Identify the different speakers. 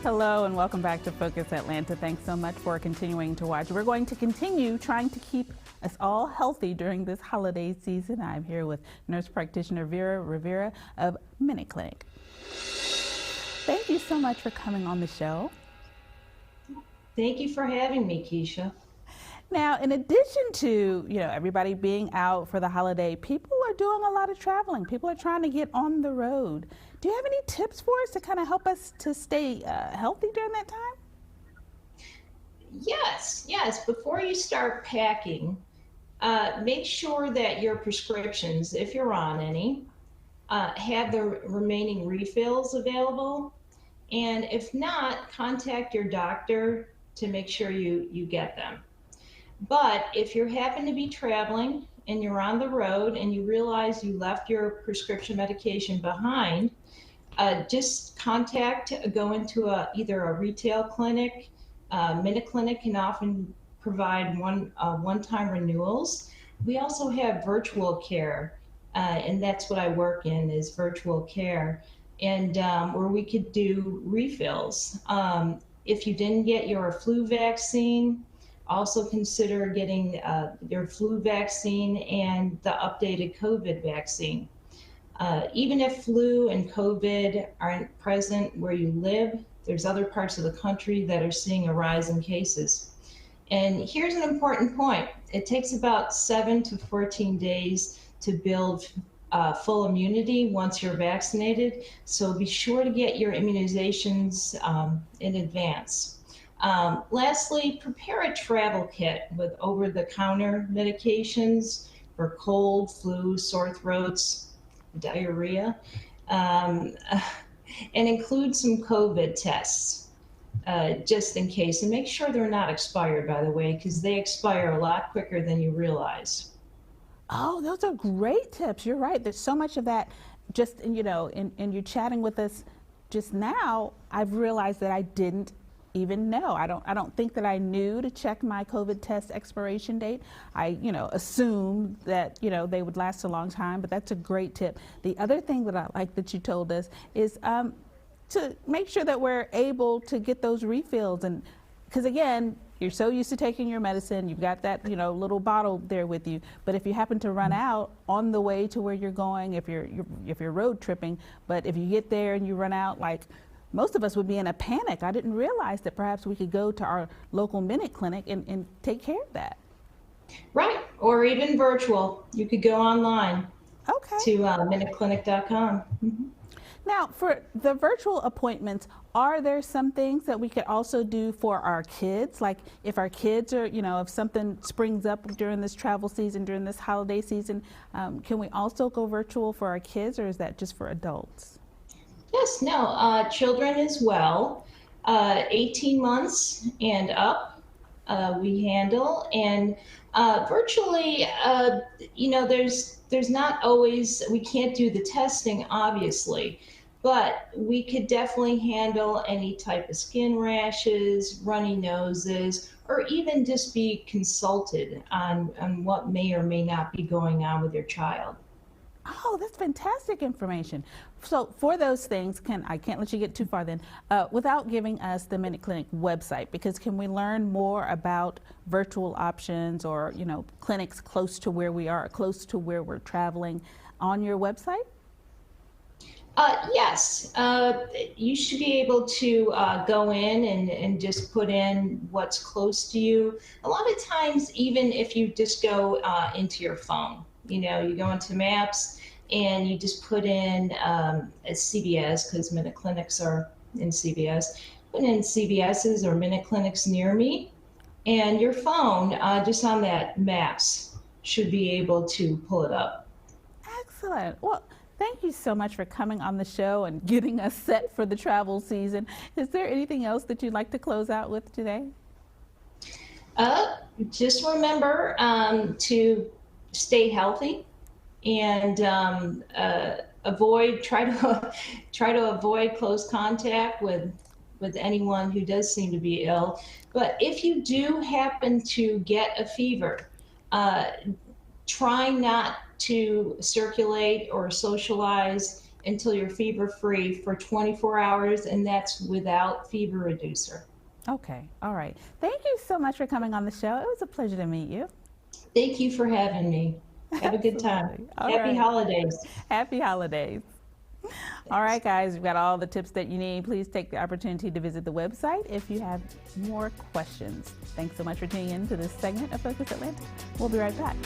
Speaker 1: Hello and welcome back to Focus Atlanta. Thanks so much for continuing to watch. We're going to continue trying to keep us all healthy during this holiday season. I'm here with nurse practitioner Vera Rivera of Minute Clinic. Thank you so much for coming on the show.
Speaker 2: Thank you for having me, Keisha.
Speaker 1: Now, in addition to, everybody being out for the holiday, people are doing a lot of traveling. People are trying to get on the road. Do you have any tips for us to kind of help us to stay healthy during that time?
Speaker 2: Yes. Before you start packing, make sure that your prescriptions, if you're on any, have the remaining refills available. And if not, contact your doctor to make sure you get them. But if you happen to be traveling and you're on the road and you realize you left your prescription medication behind, just go into either a retail clinic. Minute Clinic can often provide one-time renewals. We also have virtual care, and that's what I work in, is virtual care, and where we could do refills. If you didn't get your flu vaccine, also consider getting your flu vaccine and the updated COVID vaccine. Even if flu and COVID aren't present where you live, there's other parts of the country that are seeing a rise in cases. And here's an important point. It takes about 7 to 14 days to build full immunity once you're vaccinated. So be sure to get your immunizations in advance. Lastly, prepare a travel kit with over-the-counter medications for cold, flu, sore throats, diarrhea, and include some COVID tests just in case. And make sure they're not expired, by the way, because they expire a lot quicker than you realize.
Speaker 1: Oh, those are great tips. You're right. There's so much of that. Just, in you chatting with us just now, I've realized that I didn't even know. I don't think that I knew to check my COVID test expiration date. I, assumed that, they would last a long time, but that's a great tip. The other thing that I like that you told us is to make sure that we're able to get those refills. And because again, you're so used to taking your medicine, you've got that, little bottle there with you. But if you happen to run out on the way to where you're going, if you're road tripping, but if you get there and you run out, like most of us would be in a panic. I didn't realize that perhaps we could go to our local Minute Clinic and take care of that.
Speaker 2: Right, or even virtual. You could go online to minuteclinic.com. Mm-hmm.
Speaker 1: Now, for the virtual appointments, are there some things that we could also do for our kids? Like if our kids are, if something springs up during this travel season, during this holiday season, can we also go virtual for our kids, or is that just for adults?
Speaker 2: Yes, no, children as well. 18 months and up, we handle. And virtually, there's not always, we can't do the testing, obviously, but we could definitely handle any type of skin rashes, runny noses, or even just be consulted on what may or may not be going on with your child.
Speaker 1: Oh, that's fantastic information. So for those things, I can't let you get too far then, without giving us the Minute Clinic website, because can we learn more about virtual options or, clinics close to where we are, close to where we're traveling on your website?
Speaker 2: Yes, you should be able to go in and just put in what's close to you. A lot of times, even if you just go into your phone, you go into Maps and you just put in CVS, because Minute Clinics are in CVS. Put in CVS's or Minute Clinics near me, and your phone, just on that Maps, should be able to pull it up.
Speaker 1: Excellent. Well, thank you so much for coming on the show and getting us set for the travel season. Is there anything else that you'd like to close out with today?
Speaker 2: Just remember to stay healthy and try to avoid close contact with anyone who does seem to be ill. But if you do happen to get a fever, try not to circulate or socialize until you're fever free for 24 hours, and that's without fever reducer.
Speaker 1: Okay, all right. Thank you so much for coming on the show. It was a pleasure to meet you.
Speaker 2: Thank you for having me. Have a good time.
Speaker 1: Absolutely. All
Speaker 2: Happy
Speaker 1: right.
Speaker 2: holidays.
Speaker 1: Happy holidays. All right, guys, you've got all the tips that you need. Please take the opportunity to visit the website if you have more questions. Thanks so much for tuning in to this segment of Focus Atlanta. We'll be right back.